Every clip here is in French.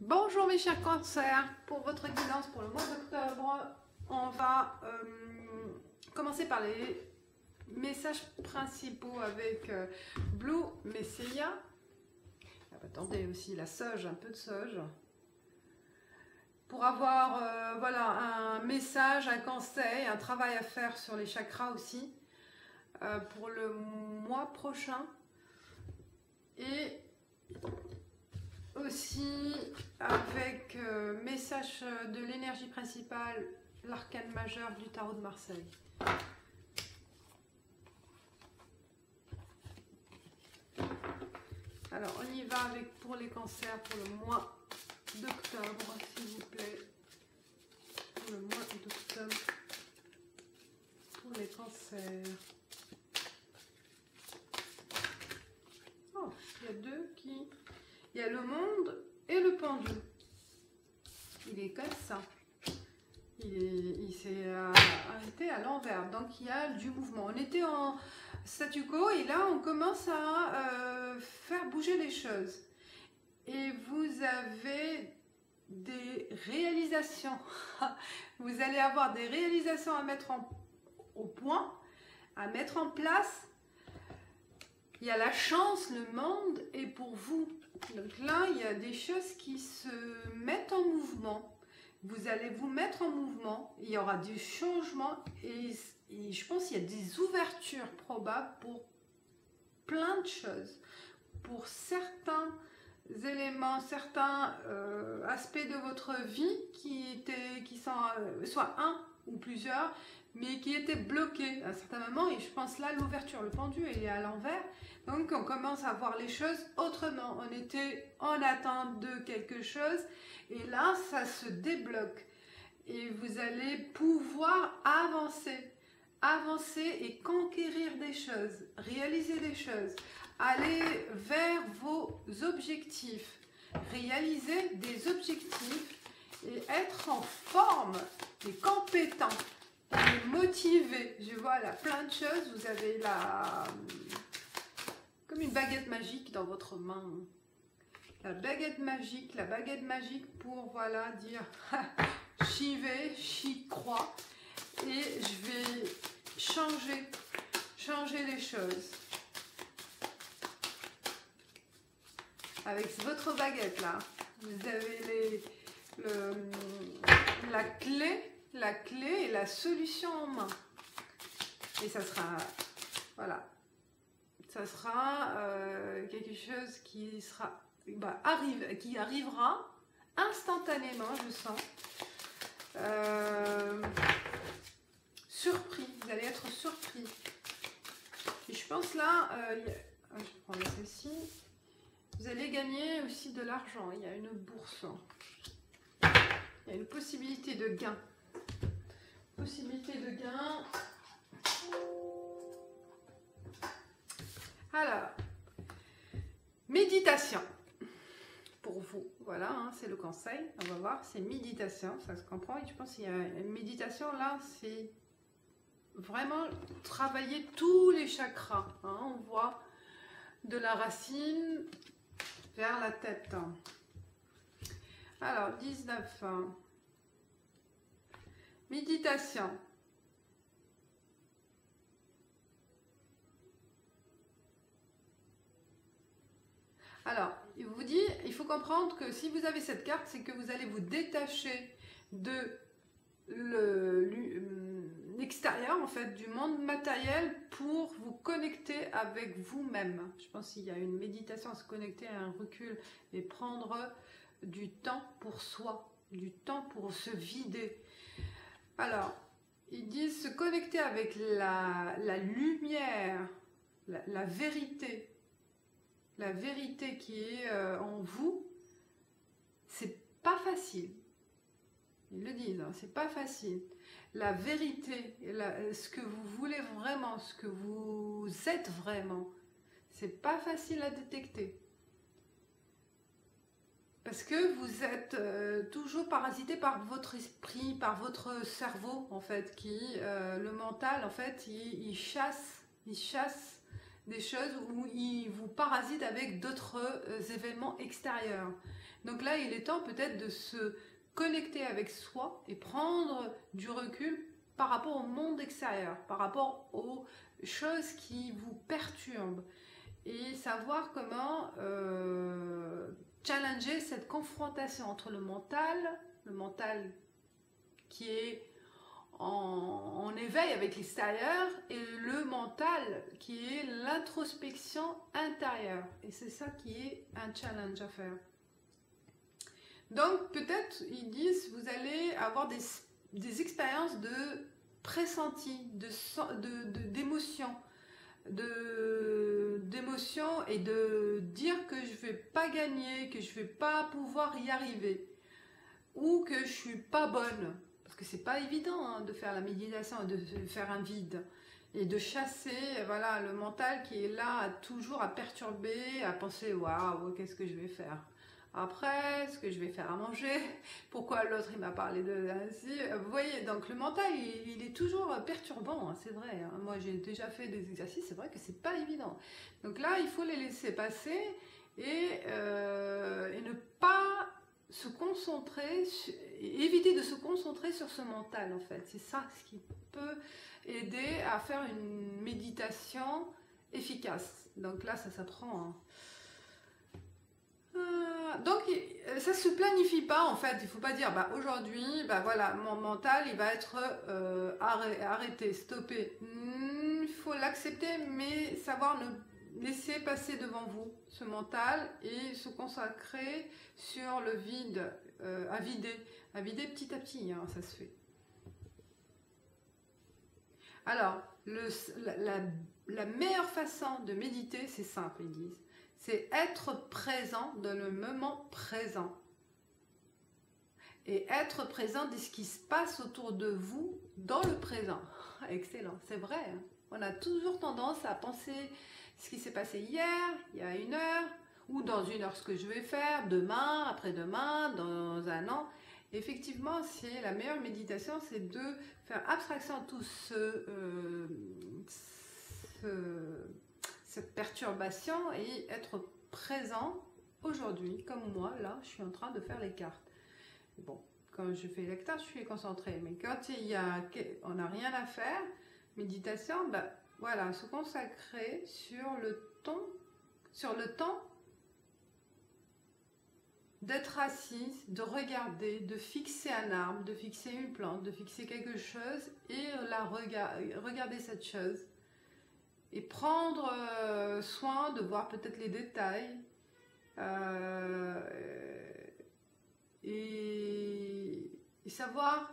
Bonjour mes chers cancers, pour votre guidance pour le mois d'octobre, on va commencer par les messages principaux avec Blue Messiah. Attendez aussi la sauge, un peu de sauge. Pour avoir voilà, un message, un conseil, un travail à faire sur les chakras aussi pour le mois prochain. Et aussi avec message de l'énergie principale, l'arcane majeur du tarot de Marseille. Alors on y va avec pour les cancers pour le mois d'octobre, s'il vous plaît. Pour le mois d'octobre pour les cancers. Oh, il y a deux qui... Il y a le monde et le pendule. Il est comme ça. Il s'est arrêté à l'envers. Donc il y a du mouvement. On était en statu quo et là on commence à faire bouger les choses. Et vous avez des réalisations. Vous allez avoir des réalisations à mettre au point, à mettre en place. Il y a la chance, le monde est pour vous. Donc là, il y a des choses qui se mettent en mouvement. Vous allez vous mettre en mouvement. Il y aura du changement et je pense qu'il y a des ouvertures probables pour plein de choses. Pour certains éléments, certains aspects de votre vie qui sont soit un ou plusieurs, mais qui étaient bloqués à un certain moment. Et je pense là, l'ouverture, le pendule est à l'envers. Donc on commence à voir les choses autrement. On était en attente de quelque chose et là ça se débloque et vous allez pouvoir avancer et conquérir des choses, réaliser des choses, aller vers vos objectifs, réaliser des objectifs et être en forme et compétent et motivé. Je vois là plein de choses. Vous avez la... comme une baguette magique dans votre main. La baguette magique pour voilà dire j'y vais, j'y crois et je vais changer les choses. Avec votre baguette là, vous avez la clé et la solution en main. Et ça sera, voilà. Ça sera quelque chose qui sera qui arrivera instantanément, je sens. Surpris, vous allez être surpris. Et je pense là, je prends celle-ci. Vous allez gagner aussi de l'argent. Il y a une bourse. Il y a une possibilité de gain. Alors, méditation pour vous, voilà, hein, c'est le conseil, on va voir, c'est méditation, ça se comprend, et je pense qu'il y a une méditation là, c'est vraiment travailler tous les chakras, hein, on voit de la racine vers la tête. Alors, 19, méditation. Alors, il vous dit, il faut comprendre que si vous avez cette carte, c'est que vous allez vous détacher de l'extérieur, en fait, du monde matériel pour vous connecter avec vous-même. Je pense qu'il y a une méditation à se connecter à un recul et prendre du temps pour soi, du temps pour se vider. Alors, ils disent se connecter avec la lumière, la vérité. La vérité qui est en vous, c'est pas facile. Ils le disent, hein, c'est pas facile. La vérité, ce que vous voulez vraiment, ce que vous êtes vraiment, c'est pas facile à détecter. Parce que vous êtes toujours parasité par votre esprit, par votre cerveau, en fait, le mental, en fait, il chasse des choses où il vous parasite avec d'autres événements extérieurs. Donc là, il est temps peut-être de se connecter avec soi et prendre du recul par rapport au monde extérieur, par rapport aux choses qui vous perturbent et savoir comment challenger cette confrontation entre le mental qui est en éveil avec l'extérieur et le mental qui est l'introspection intérieure. Et c'est ça qui est un challenge à faire. Donc peut-être ils disent vous allez avoir des expériences de pressenti, d'émotion, et de dire que je vais pas gagner, que je vais pas pouvoir y arriver ou que je suis pas bonne. Parce que c'est pas évident hein, de faire la méditation, de faire un vide et de chasser voilà, le mental qui est là toujours à perturber, à penser waouh, qu'est-ce que je vais faire après, ce que je vais faire à manger, pourquoi l'autre il m'a parlé de ainsi. Vous voyez, donc le mental il est toujours perturbant, hein, c'est vrai. Hein. Moi j'ai déjà fait des exercices, c'est vrai que c'est pas évident. Donc là il faut les laisser passer et ne pas se concentrer, éviter de se concentrer sur ce mental en fait. C'est ça ce qui peut aider à faire une méditation efficace. Donc là ça s'apprend. Hein. Donc ça se planifie pas en fait, il faut pas dire bah aujourd'hui bah voilà mon mental il va être arrêté, stoppé. Il faut l'accepter mais savoir le laisser passer devant vous ce mental et se consacrer sur le vide, à vider petit à petit, hein, ça se fait. Alors la meilleure façon de méditer, c'est simple, ils disent. C'est être présent dans le moment présent. Et être présent de ce qui se passe autour de vous dans le présent. Excellent, c'est vrai. Hein. On a toujours tendance à penser ce qui s'est passé hier, il y a une heure, ou dans une heure ce que je vais faire, demain, après-demain, dans un an. Effectivement, c'est la meilleure méditation, c'est de faire abstraction de tout cette perturbation et être présent aujourd'hui, comme moi, là, je suis en train de faire les cartes. Bon, quand je fais les cartes, je suis concentrée, mais quand on n'a rien à faire, méditation, ben voilà, se consacrer sur le temps d'être assise, de regarder, de fixer un arbre, de fixer une plante, de fixer quelque chose et regarder cette chose. Et prendre soin de voir peut-être les détails et savoir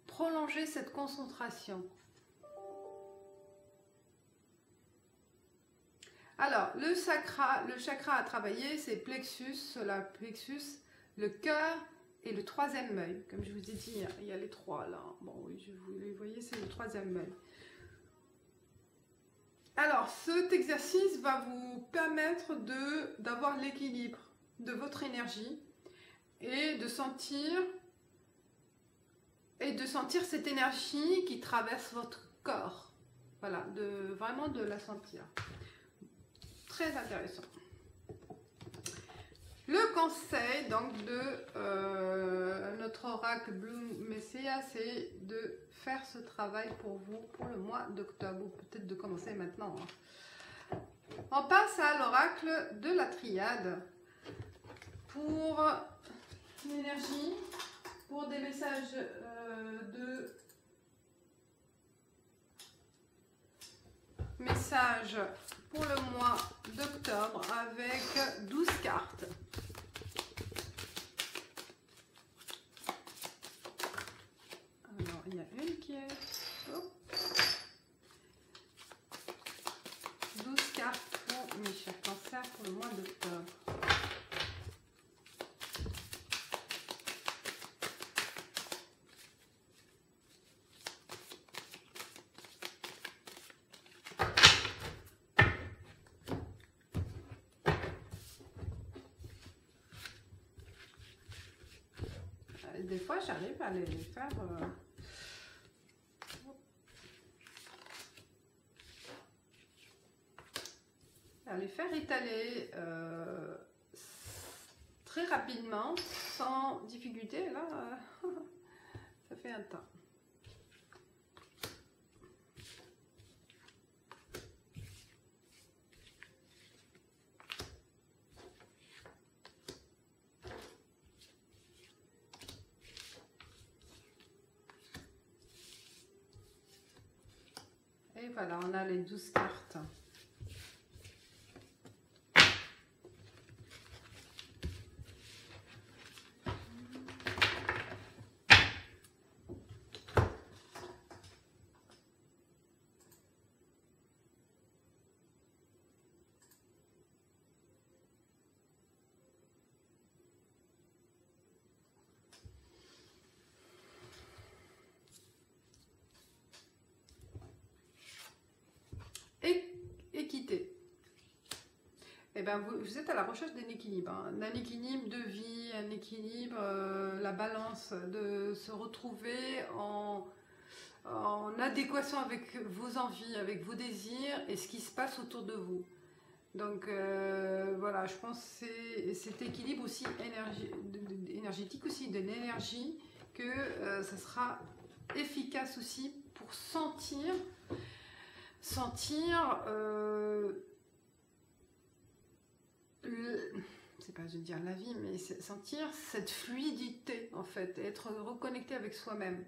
prolonger cette concentration. Alors, le chakra à travailler, c'est plexus, solar plexus, le cœur et le troisième œil. Comme je vous ai dit, il y a les trois là. Bon, oui, vous les voyez, c'est le troisième œil. Alors, cet exercice va vous permettre d'avoir l'équilibre de votre énergie et de sentir cette énergie qui traverse votre corps. Voilà, vraiment de la sentir. Très intéressant. Le conseil donc de notre oracle Blue Messiah, c'est de faire ce travail pour vous pour le mois d'octobre, ou peut-être de commencer maintenant. Hein. On passe à l'oracle de la triade pour l'énergie, pour des messages pour le mois d'octobre avec 12 cartes. Alors, il y a une qui est... Oh. 12 cartes pour mes chers cancers pour le mois d'octobre. Des fois, j'arrive à les faire... à les faire étaler très rapidement, sans difficulté. Là, ça fait un temps. Et voilà, on a les 12 cartes. Équité. Eh ben, vous êtes à la recherche d'un équilibre, hein, d'un équilibre de vie, un équilibre, la balance, de se retrouver en adéquation avec vos envies, avec vos désirs et ce qui se passe autour de vous. Donc voilà, je pense que c'est cet équilibre aussi énergétique aussi, de l'énergie, que ça sera efficace aussi pour sentir c'est pas je veux dire la vie, mais sentir cette fluidité en fait, être reconnecté avec soi-même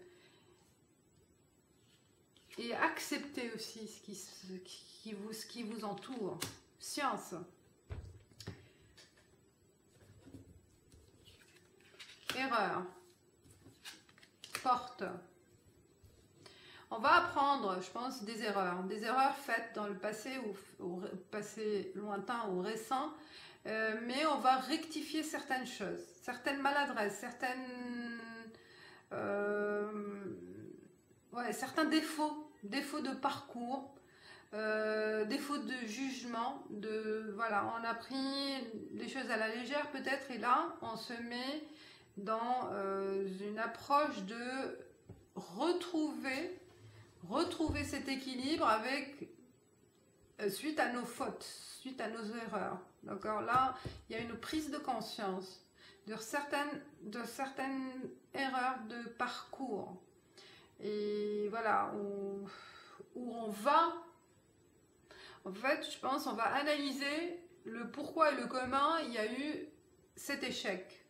et accepter aussi ce qui vous entoure. Science. Erreur. Porte. On va apprendre, je pense, des erreurs faites dans le passé ou passé lointain ou récent, mais on va rectifier certaines choses, certaines maladresses, certains défauts de parcours, défauts de jugement, voilà, on a pris des choses à la légère peut-être, et là on se met dans une approche de retrouver cet équilibre avec suite à nos fautes, suite à nos erreurs. D'accord, là il y a une prise de conscience de certaines erreurs de parcours, et voilà, où on va, en fait, je pense, on va analyser le pourquoi et le comment il y a eu cet échec.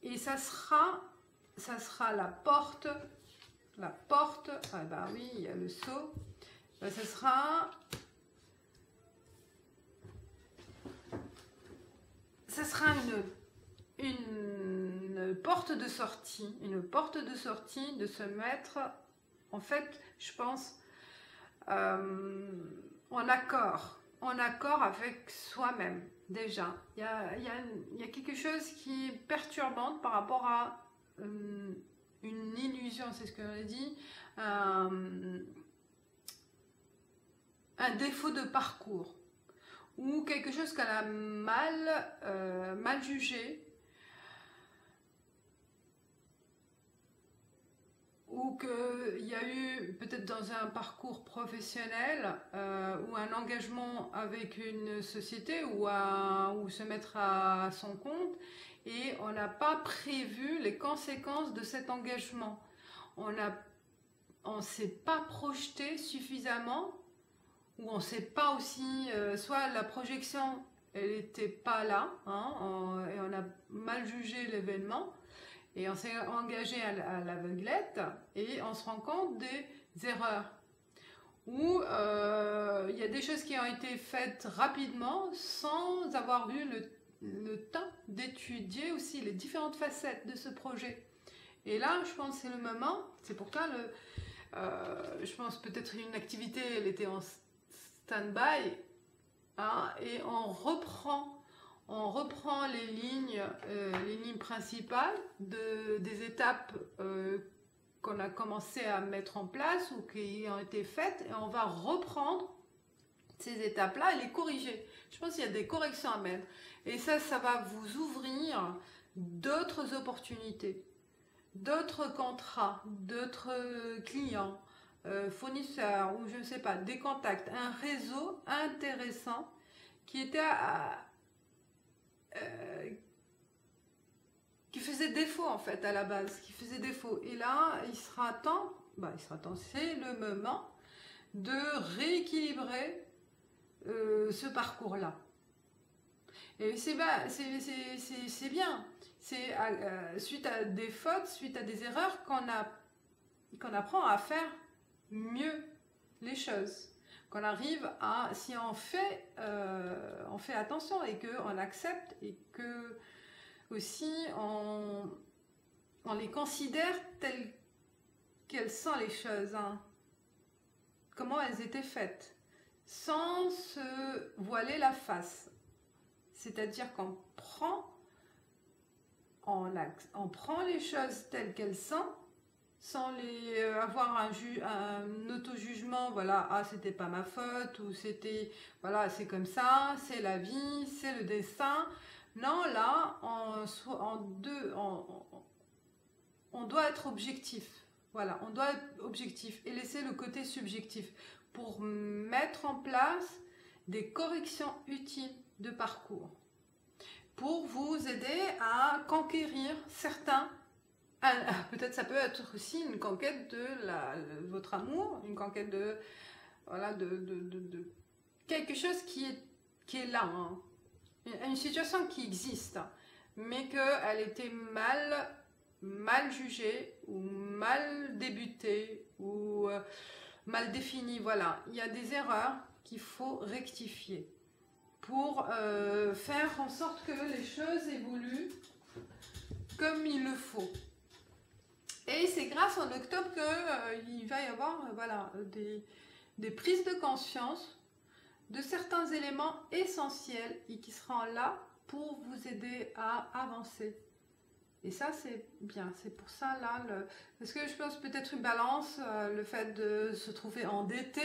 Et ça sera la porte, ah bah oui, il y a le seau, ben, ça sera une porte de sortie, de se mettre, en fait, je pense, en accord avec soi-même. Déjà, il y a quelque chose qui est perturbant par rapport à une illusion, c'est ce que l'on a dit, un défaut de parcours, ou quelque chose qu'elle a mal jugé, ou qu'il y a eu peut-être dans un parcours professionnel ou un engagement avec une société ou se mettre à son compte, et on n'a pas prévu les conséquences de cet engagement. On ne s'est pas projeté suffisamment, ou on ne sait pas aussi, soit la projection elle n'était pas là, hein, et on a mal jugé l'événement, et on s'est engagé à l'aveuglette, et on se rend compte des erreurs. Ou il y a des choses qui ont été faites rapidement sans avoir eu le temps d'étudier aussi les différentes facettes de ce projet. Et là, je pense que c'est le moment, c'est pourquoi je pense peut-être une activité, elle était en stand-by, hein, et on reprend les lignes principales des étapes qu'on a commencé à mettre en place ou qui ont été faites, et on va reprendre ces étapes-là et les corriger. Je pense qu'il y a des corrections à mettre, et ça va vous ouvrir d'autres opportunités, d'autres contrats, d'autres clients, fournisseurs, ou je ne sais pas, des contacts, un réseau intéressant qui était faisait défaut en fait à la base, qui faisait défaut. Et là, il sera temps, c'est le moment de rééquilibrer ce parcours-là. Et c'est bien, c'est suite à des fautes, suite à des erreurs qu'on apprend à faire mieux les choses. Qu'on arrive à, si on fait attention et qu'on accepte et que aussi on les considère telles qu'elles sont les choses, hein. Comment elles étaient faites, sans se voiler la face. C'est-à-dire qu'on prend les choses telles qu'elles sont, sans avoir un auto-jugement, voilà, ah c'était pas ma faute, ou c'était, voilà, c'est comme ça, c'est la vie, c'est le destin. Non, là, on doit être objectif. Voilà, on doit être objectif et laisser le côté subjectif pour mettre en place des corrections utiles de parcours, pour vous aider à conquérir certains. Peut-être ça peut être aussi une conquête de votre amour, une conquête de, voilà, de quelque chose qui est là, hein. Une situation qui existe, mais qu'elle était mal jugée ou mal débutée ou mal définie. Voilà, il y a des erreurs qu'il faut rectifier pour faire en sorte que les choses évoluent comme il le faut. Et c'est grâce en octobre qu'il va y avoir voilà, des prises de conscience de certains éléments essentiels et qui seront là pour vous aider à avancer. Et ça, c'est bien. C'est pour ça, là, parce que je pense peut-être une balance, le fait de se trouver endetté,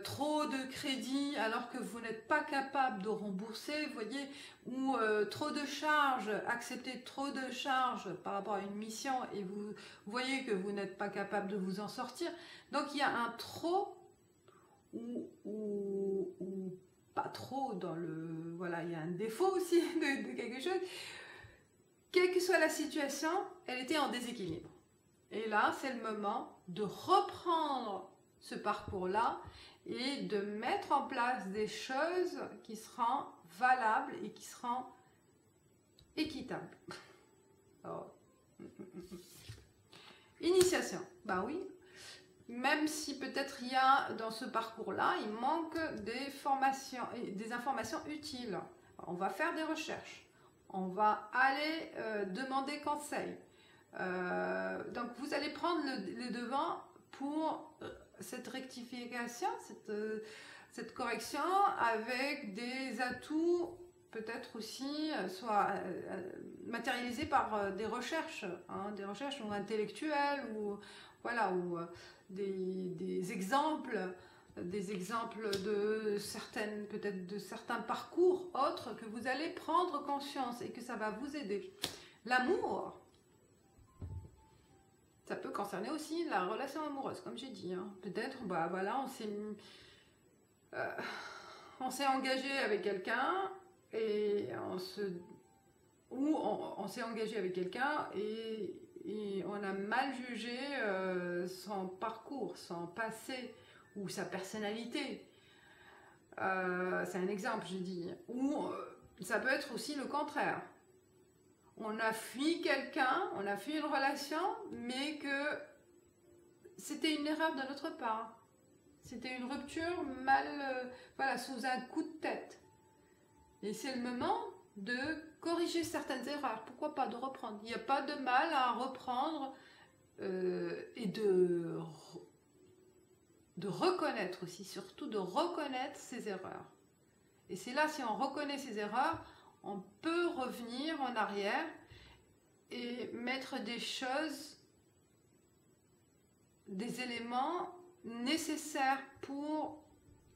trop de crédits alors que vous n'êtes pas capable de rembourser, vous voyez, ou trop de charges, accepter trop de charges par rapport à une mission et vous voyez que vous n'êtes pas capable de vous en sortir. Donc, il y a un trop ou pas trop dans le... Voilà, il y a un défaut aussi de quelque chose. Quelle que soit la situation, elle était en déséquilibre. Et là, c'est le moment de reprendre ce parcours-là et de mettre en place des choses qui seront valables et qui seront équitables. Alors, initiation, ben oui. Même si peut-être il y a dans ce parcours-là, il manque des formations, des informations utiles. On va faire des recherches. On va aller demander conseil. Donc vous allez prendre le devant pour cette rectification, cette correction avec des atouts peut-être aussi soit matérialisés par des recherches ou intellectuelles ou voilà ou des exemples de certains parcours autres que vous allez prendre conscience et que ça va vous aider. L'amour, ça peut concerner aussi la relation amoureuse, comme j'ai dit, hein. Peut-être, bah voilà, on s'est engagé avec quelqu'un et on s'est engagé avec quelqu'un et on a mal jugé son parcours, son passé ou sa personnalité. C'est un exemple, je dis. Ou ça peut être aussi le contraire. On a fui quelqu'un, on a fui une relation, mais que c'était une erreur de notre part. C'était une rupture voilà, sous un coup de tête. Et c'est le moment de corriger certaines erreurs. Pourquoi pas de reprendre? Il n'y a pas de mal à reprendre et de reconnaître aussi, surtout de reconnaître ses erreurs. Et c'est là, si on reconnaît ses erreurs, on peut revenir en arrière et mettre des choses, des éléments nécessaires pour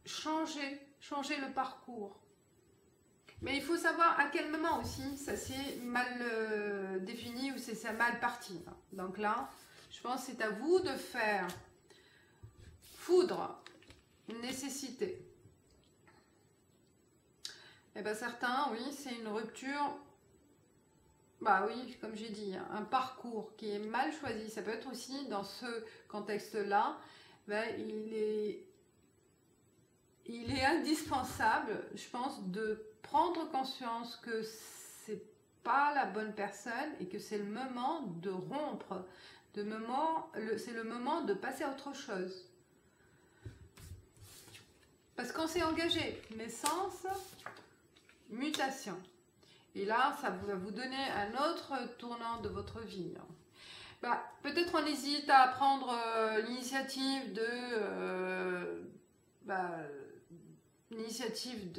changer le parcours. Mais il faut savoir à quel moment aussi ça s'est mal défini ou c'est mal parti. Donc là, je pense que c'est à vous de faire foudre, une nécessité. Et bien certains, oui, c'est une rupture bah oui, comme j'ai dit, un parcours qui est mal choisi, ça peut être aussi dans ce contexte-là, ben, il est indispensable, je pense, de prendre conscience que c'est pas la bonne personne et que c'est le moment de rompre, c'est le moment de passer à autre chose. Parce qu'on s'est engagé, naissance, mutation. Et là, ça va vous donner un autre tournant de votre vie. Bah, peut-être on hésite à prendre l'initiative de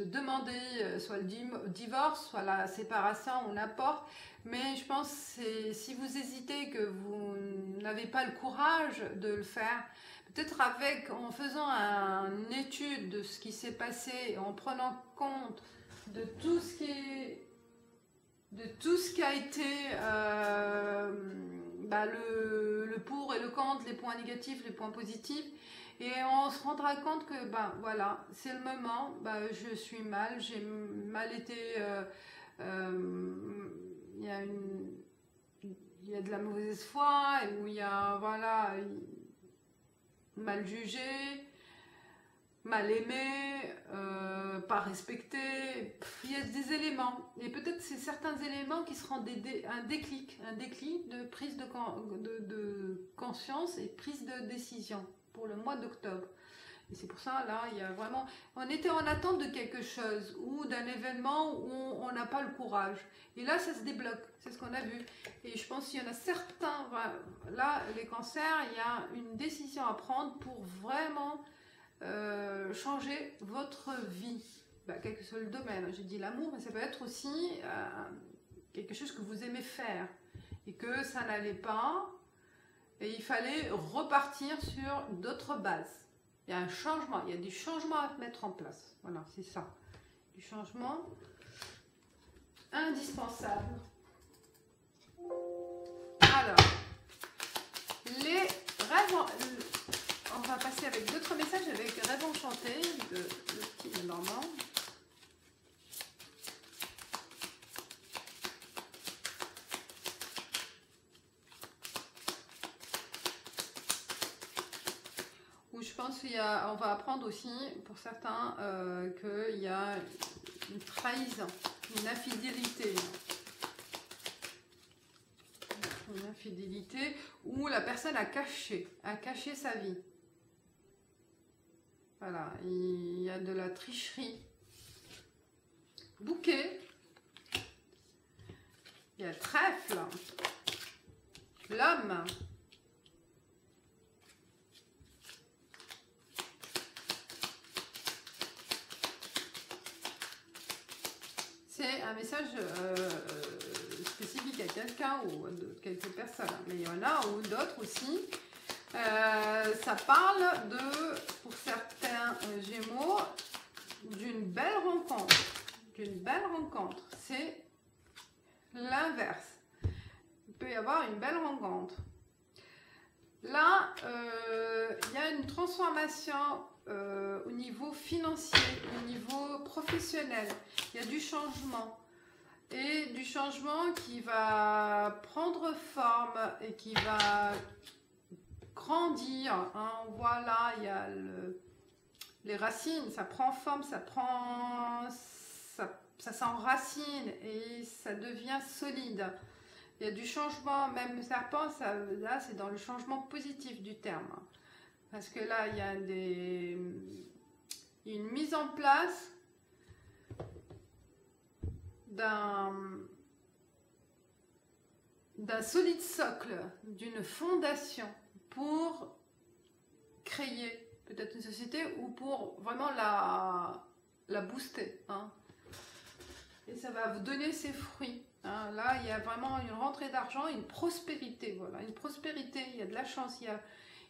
demander soit le divorce, soit la séparation ou n'importe. Mais je pense que si vous hésitez, que vous n'avez pas le courage de le faire, peut-être en faisant une étude de ce qui s'est passé, en prenant compte de tout ce qui a été le pour et le contre, les points négatifs, les points positifs, et on se rendra compte que voilà, c'est le moment, je suis mal, j'ai mal été, il y a de la mauvaise foi, où il y a voilà, mal jugé, mal aimé, pas respecté. Il y a des éléments, et peut-être c'est certains éléments qui seront un déclic de prise de conscience et prise de décision pour le mois d'octobre. Et c'est pour ça, là, il y a vraiment... On était en attente de quelque chose, ou d'un événement où on n'a pas le courage. Et là, ça se débloque, c'est ce qu'on a vu. Et je pense qu'il y en a certains, là, les cancers, il y a une décision à prendre pour vraiment changer votre vie. Quel que soit le domaine. J'ai dit l'amour, mais ça peut être aussi quelque chose que vous aimez faire. Et que ça n'allait pas, et il fallait repartir sur d'autres bases. Il y a un changement, il y a des changements à mettre en place. Voilà, c'est ça. Du changement indispensable. Alors, les rêves, on va passer avec d'autres messages avec Rêve enchanté de petit Normand. Je pense qu'on va apprendre aussi, pour certains, qu'il y a une trahison, une infidélité. Une infidélité où la personne a caché sa vie. Voilà, il y a de la tricherie. Bouquet. Il y a trèfle. L'homme. C'est un message spécifique à quelqu'un ou à quelques personnes, mais il y en a ou d'autres aussi. Ça parle pour certains Gémeaux, d'une belle rencontre. C'est l'inverse. Il peut y avoir une belle rencontre. Là, il y a une transformation au niveau financier, au niveau professionnel. Il y a du changement. Et du changement qui va prendre forme et qui va grandir. Hein. Voilà, il y a les racines, ça prend forme, ça s'enracine et ça devient solide. Il y a du changement, même serpent, là c'est dans le changement positif du terme. Parce que là, il y a une mise en place d'un solide socle, d'une fondation pour créer peut-être une société ou pour vraiment la booster. Hein. Et ça va vous donner ses fruits. Hein. Là, il y a vraiment une rentrée d'argent, une prospérité. Voilà, une prospérité, il y a de la chance, il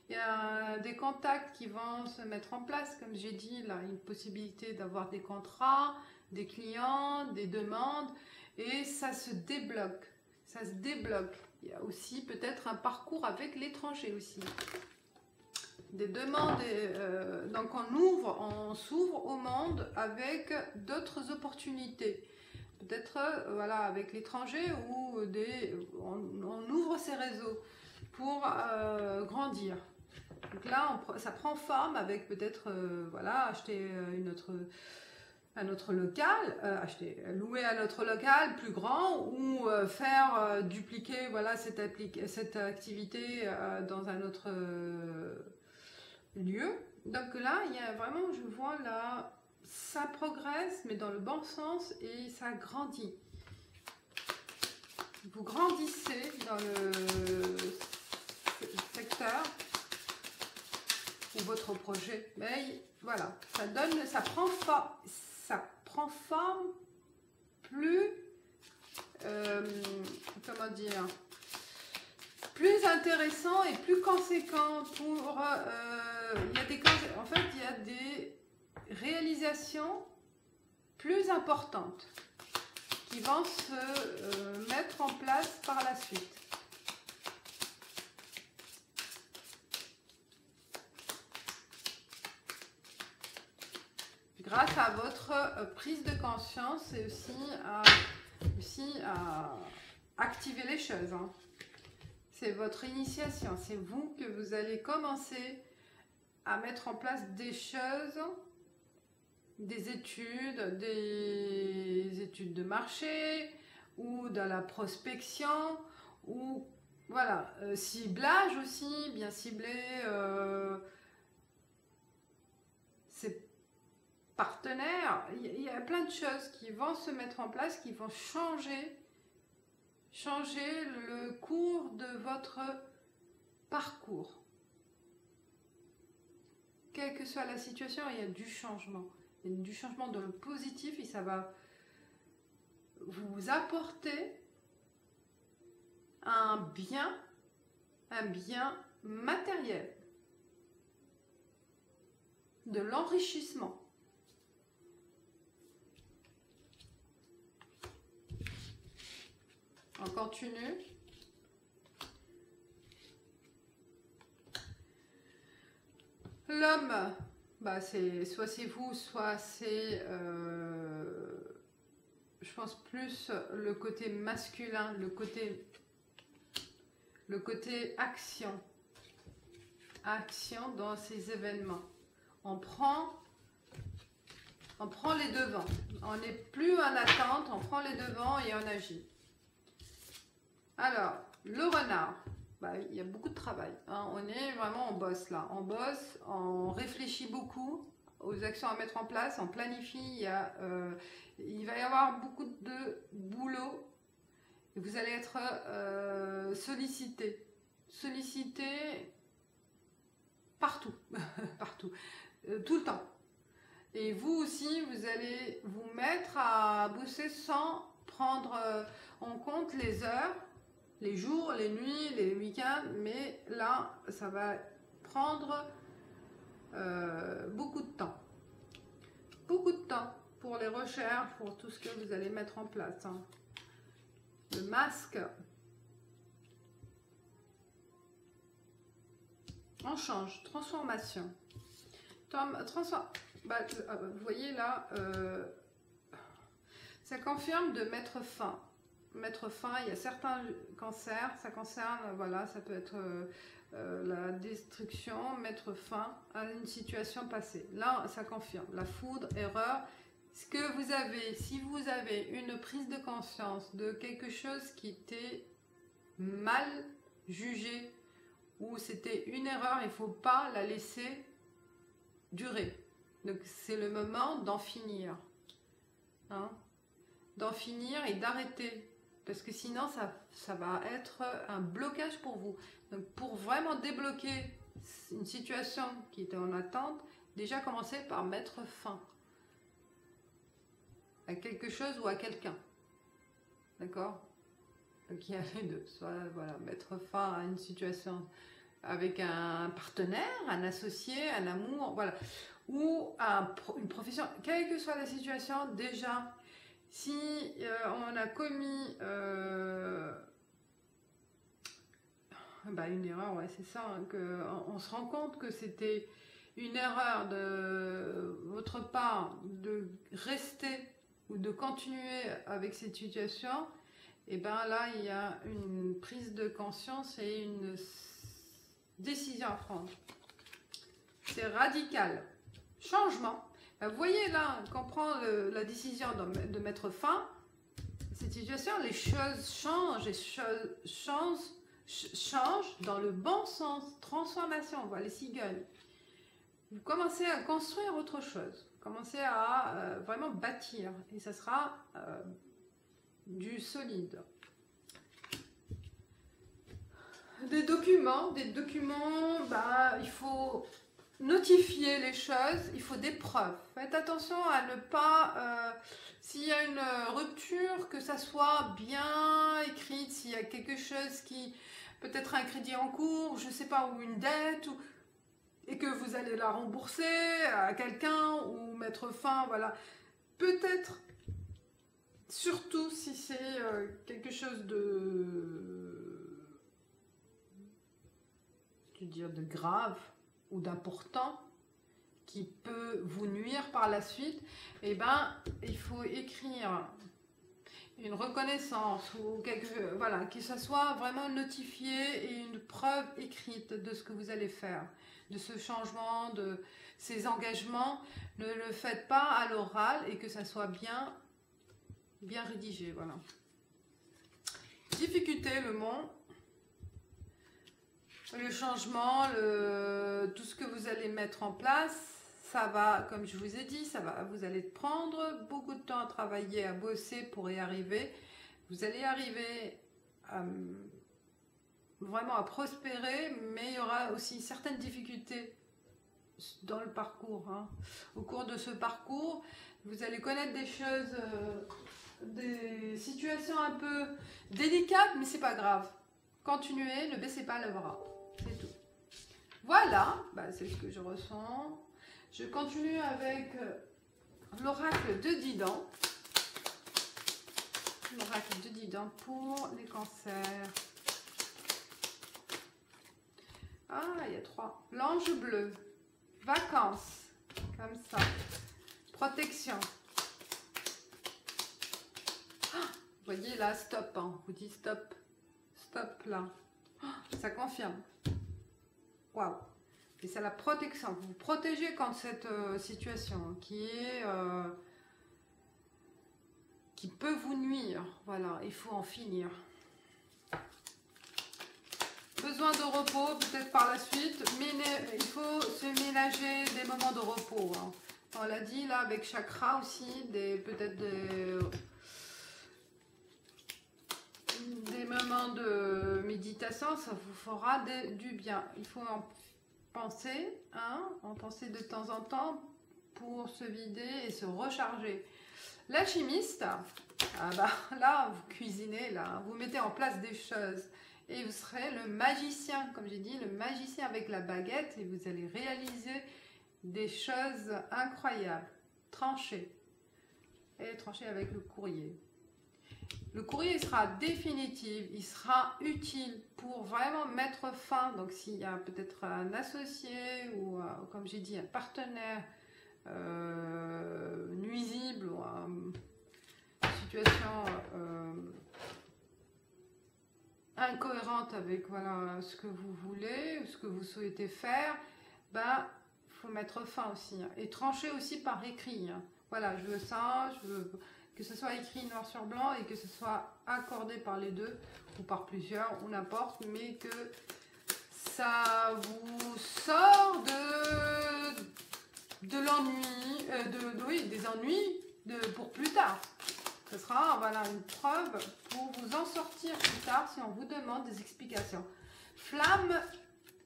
y a des contacts qui vont se mettre en place. Comme j'ai dit, là, une possibilité d'avoir des contrats, des clients, des demandes. Et ça se débloque. Ça se débloque. Il y a aussi peut-être un parcours avec l'étranger aussi. Des demandes, donc on s'ouvre au monde avec d'autres opportunités. peut-être voilà, avec l'étranger ou on ouvre ses réseaux pour grandir. Donc là, ça prend forme avec peut-être voilà, acheter un autre local, louer un autre local plus grand ou faire dupliquer voilà, cette activité dans un autre lieu. Donc là, il y a vraiment, je vois là, ça progresse, mais dans le bon sens et ça grandit. Vous grandissez dans le secteur ou votre projet. Mais voilà, ça prend forme plus, comment dire, plus intéressant et plus conséquent pour. En fait, il y a des réalisations plus importantes qui vont se mettre en place par la suite. Grâce à votre prise de conscience et aussi à activer les choses. Hein. C'est votre initiation, c'est vous que vous allez commencer à mettre en place des choses, des études de marché ou de la prospection ou voilà, ciblage aussi, bien ciblé, c'est partenaires, il y a plein de choses qui vont se mettre en place, qui vont changer le cours de votre parcours. Quelle que soit la situation, il y a du changement. Il y a du changement dans le positif et ça va vous apporter un bien matériel, de l'enrichissement. On continue. L'homme, bah soit c'est vous, soit c'est, je pense plus le côté masculin, le côté action dans ces événements. On prend les devants. On n'est plus en attente, on prend les devants et on agit. Alors, le renard, bah, il y a beaucoup de travail. Hein. On est vraiment en bosse là. On bosse, on réfléchit beaucoup aux actions à mettre en place, on planifie. Il va y avoir beaucoup de boulot. Et vous allez être sollicité partout, partout, tout le temps. Et vous aussi, vous allez vous mettre à bosser sans prendre en compte les heures, les jours, les nuits, les week-ends, mais là, ça va prendre beaucoup de temps. Beaucoup de temps pour les recherches, pour tout ce que vous allez mettre en place. Hein. Le masque. On change. Transformation. Vous voyez là, ça confirme de mettre fin. Mettre fin, il y a certains cancers, ça concerne, voilà, ça peut être la destruction, mettre fin à une situation passée. Là, ça confirme. La foudre, erreur. Ce que vous avez, si vous avez une prise de conscience de quelque chose qui était mal jugé ou c'était une erreur, il ne faut pas la laisser durer. Donc, c'est le moment d'en finir. Hein? D'en finir et d'arrêter. Parce que sinon, ça va être un blocage pour vous. Donc, pour vraiment débloquer une situation qui était en attente, déjà commencez par mettre fin à quelque chose ou à quelqu'un. D'accord? Donc, il y a les deux. Soit, voilà, mettre fin à une situation avec un partenaire, un associé, un amour, voilà. Ou une profession. Quelle que soit la situation, déjà... Si on a commis une erreur, ouais, c'est ça, hein, on se rend compte que c'était une erreur de votre part de rester ou de continuer avec cette situation, et bien là, il y a une prise de conscience et une décision à prendre. C'est radical. Changement. Ben, vous voyez là, quand on prend la décision de mettre fin à cette situation, les choses changent, changent dans le bon sens. Transformation, on voit les cigognes. Vous commencez à construire autre chose. Commencez à vraiment bâtir. Et ça sera du solide. Des documents, bah, il faut notifier les choses, il faut des preuves. Faites attention à ne pas, s'il y a une rupture, que ça soit bien écrite, s'il y a quelque chose qui, peut-être un crédit en cours, je ne sais pas, ou une dette, et que vous allez la rembourser à quelqu'un, ou mettre fin, voilà. Peut-être, surtout si c'est quelque chose de grave ou d'important qui peut vous nuire par la suite, et ben il faut écrire une reconnaissance ou voilà, que ça soit vraiment notifié et une preuve écrite de ce que vous allez faire, de ce changement, de ces engagements. Ne le faites pas à l'oral et que ça soit bien rédigé, voilà. Difficulté, le mot. Le changement, tout ce que vous allez mettre en place, ça va, comme je vous ai dit, vous allez prendre beaucoup de temps à travailler, à bosser pour y arriver. Vous allez arriver vraiment à prospérer, mais il y aura aussi certaines difficultés dans le parcours. Hein. Au cours de ce parcours, vous allez connaître des choses, des situations un peu délicates, mais c'est pas grave. Continuez, ne baissez pas le bras. C'est tout. Voilà, bah, c'est ce que je ressens. Je continue avec l'oracle de Didan. L'oracle de Didan pour les cancers. Ah, il y a 3. L'ange bleu. Vacances. Comme ça. Protection. Ah, vous voyez là, stop. Hein. On vous dit stop. Stop là. Ça confirme. Waouh. Et c'est la protection. Vous vous protégez contre cette situation qui peut vous nuire. Voilà, il faut en finir. Besoin de repos, peut-être par la suite, mais il faut se ménager des moments de repos. Hein. On l'a dit là avec chakra aussi, peut-être des moments de méditation, ça vous fera du bien. Il faut en penser, hein, en penser de temps en temps pour se vider et se recharger. L'alchimiste, ah bah, là vous cuisinez, là, vous mettez en place des choses et vous serez le magicien, comme j'ai dit, le magicien avec la baguette et vous allez réaliser des choses incroyables. Trancher et trancher avec le courrier. Le courrier sera définitif, il sera utile pour vraiment mettre fin. Donc s'il y a peut-être un associé ou comme j'ai dit un partenaire nuisible ou une situation incohérente avec voilà, ce que vous voulez ou ce que vous souhaitez faire, bah, faut mettre fin aussi. Hein. Et trancher aussi par écrit. Hein. Voilà, je veux ça, je veux que ce soit écrit noir sur blanc et que ce soit accordé par les deux ou par plusieurs ou n'importe, mais que ça vous sort de l'ennui, oui, des ennuis pour plus tard. Ce sera voilà, une preuve pour vous en sortir plus tard si on vous demande des explications. Flamme,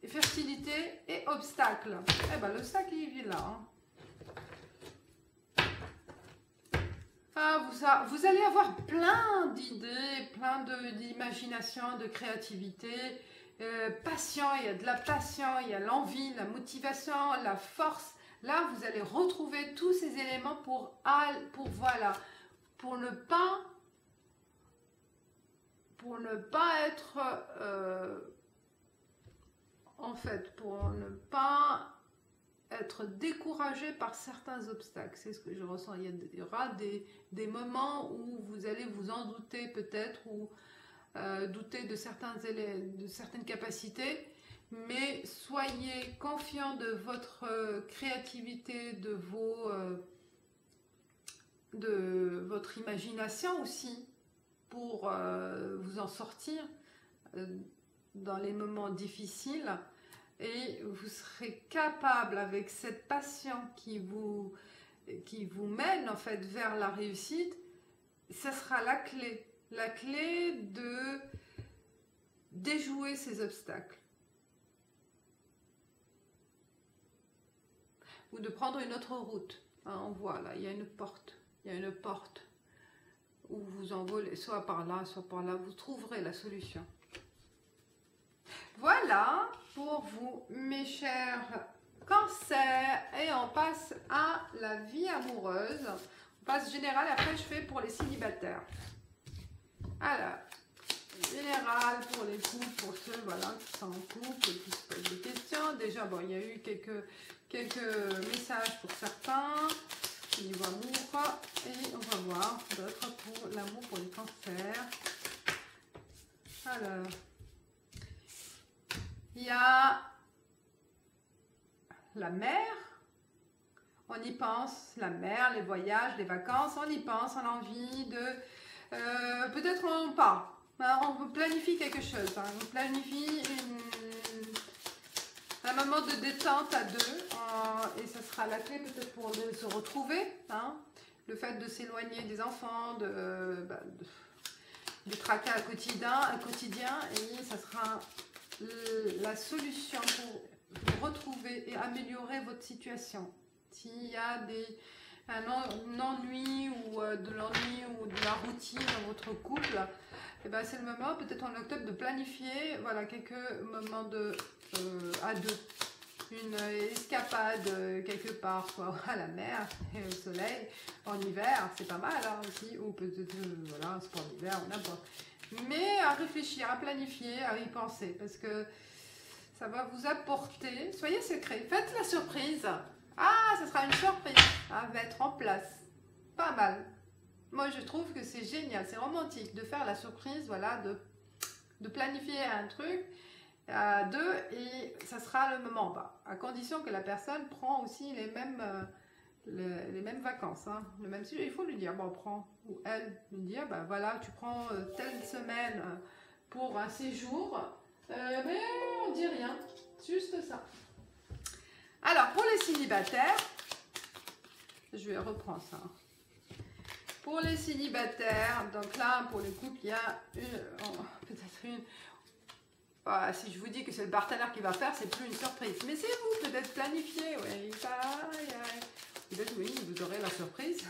fertilité et obstacle. Eh ben l'obstacle il est là. Hein. Vous allez avoir plein d'idées, plein d'imagination, de créativité. Patient, il y a de la patience, il y a l'envie, la motivation, la force. Là, vous allez retrouver tous ces éléments pour ne pas être en fait, pour ne pas être découragé par certains obstacles. C'est ce que je ressens. Il y aura des moments où vous allez vous en douter peut-être, ou douter de certaines capacités, mais soyez confiants de votre créativité, de votre imagination aussi, pour vous en sortir dans les moments difficiles, et vous serez capable, avec cette passion qui vous mène en fait vers la réussite, ça sera la clé de déjouer ces obstacles. Ou de prendre une autre route. Hein, on voit là, il y a une porte. Il y a une porte où vous envolez, soit par là, soit par là. Vous trouverez la solution. Voilà pour vous, mes chers cancers. Et on passe à la vie amoureuse. On passe général, et après je fais pour les célibataires. Alors, général pour les couples, pour ceux voilà, qui sont en couple, qui se posent des questions. Déjà, bon, il y a eu quelques messages pour certains. Niveau amour, et on va voir d'autres pour l'amour pour les cancers. Alors, il y a la mer, on y pense, la mer, les voyages, les vacances, on y pense, on a envie de, peut-être on part, on planifie quelque chose, hein, on planifie un moment de détente à deux, et ça sera la clé peut-être pour se retrouver, hein, le fait de s'éloigner des enfants, du tracas quotidien, et ça sera la solution pour vous retrouver et améliorer votre situation. S'il y a un ennui ou de l'ennui ou de la routine dans votre couple, et ben c'est le moment peut-être en octobre de planifier voilà, quelques moments à deux. Une escapade quelque part, soit à la mer et au soleil, en hiver, c'est pas mal hein, aussi, ou peut-être voilà, un sport d'hiver ou n'importe. Mais à réfléchir, à planifier, à y penser, parce que ça va vous apporter. Soyez secret, faites la surprise. Ah, ça sera une surprise à mettre en place. Pas mal. Moi, je trouve que c'est génial, c'est romantique de faire la surprise, voilà, de planifier un truc à deux, et ça sera le moment bas, à condition que la personne prend aussi les mêmes vacances, hein, le même sujet. Il faut lui dire, bon, prends, ou elle lui dire, ben voilà, tu prends telle semaine pour un séjour, mais on dit rien, juste ça. Alors, pour les célibataires, je vais reprendre ça. Pour les célibataires, donc là, pour les couples, il y a peut-être une... Voilà, si je vous dis que c'est le partenaire qui va faire, c'est plus une surprise. Mais c'est vous, peut-être planifié. Ouais, peut-être oui, vous aurez la surprise.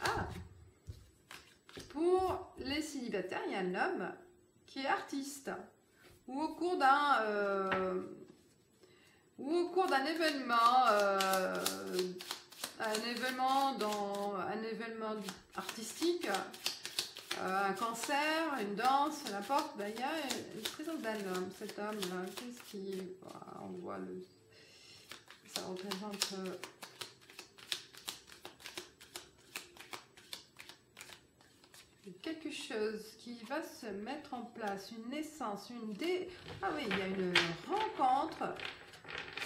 Ah. Pour les célibataires, il y a un homme qui est artiste. Ou au cours d'un événement, un événement artistique, un concert, une danse, n'importe, ben, il y a une présence d'un homme. Cet homme-là, qu'est-ce qui... On voit ça représente... quelque chose qui va se mettre en place, une naissance, ah oui, il y a une rencontre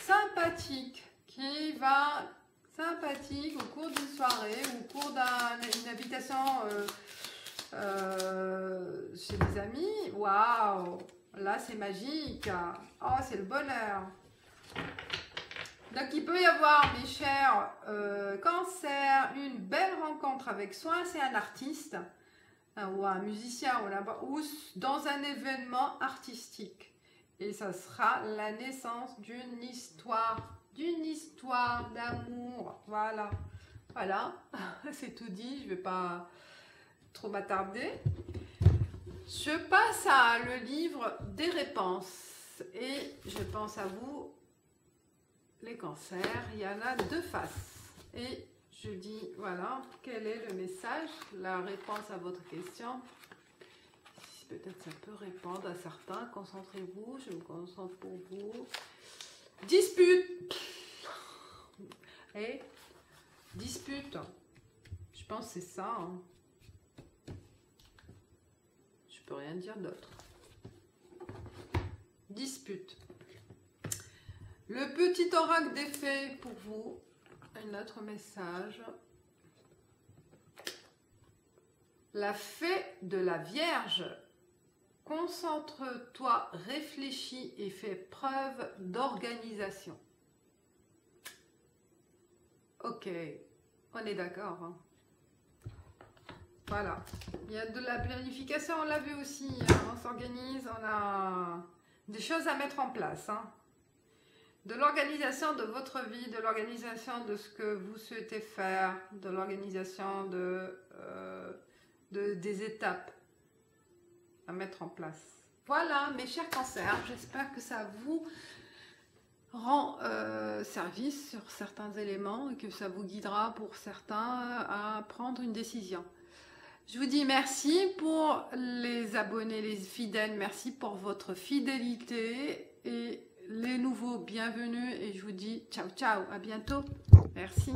sympathique sympathique au cours d'une soirée ou au cours d'une invitation chez des amis. Waouh, là c'est magique. Oh, c'est le bonheur. Donc il peut y avoir, mes chers cancers, une belle rencontre avec soit c'est un artiste ou un musicien ou dans un événement artistique, et ça sera la naissance d'une histoire d'amour. Voilà, c'est tout dit, je ne vais pas trop m'attarder. Je passe à le livre des réponses, et je pense à vous les cancers. Il y en a deux faces, et je dis, voilà, quel est le message, la réponse à votre question. Peut-être ça peut répondre à certains. Concentrez-vous, je me concentre pour vous. Dispute. Et dispute. Je pense que c'est ça. Hein. Je peux rien dire d'autre. Dispute. Le petit oracle des fées pour vous. Un autre message. La fée de la Vierge. Concentre-toi, réfléchis et fais preuve d'organisation. Ok, on est d'accord. Hein. Voilà. Il y a de la planification, on l'a vu aussi. Hein. On s'organise, on a des choses à mettre en place. Hein. De l'organisation de votre vie, de l'organisation de ce que vous souhaitez faire, de l'organisation des étapes à mettre en place. Voilà, mes chers cancers, j'espère que ça vous rend service sur certains éléments et que ça vous guidera pour certains à prendre une décision. Je vous dis merci pour les abonnés, les fidèles, merci pour votre fidélité et les nouveaux, bienvenue et je vous dis ciao ciao, à bientôt, merci.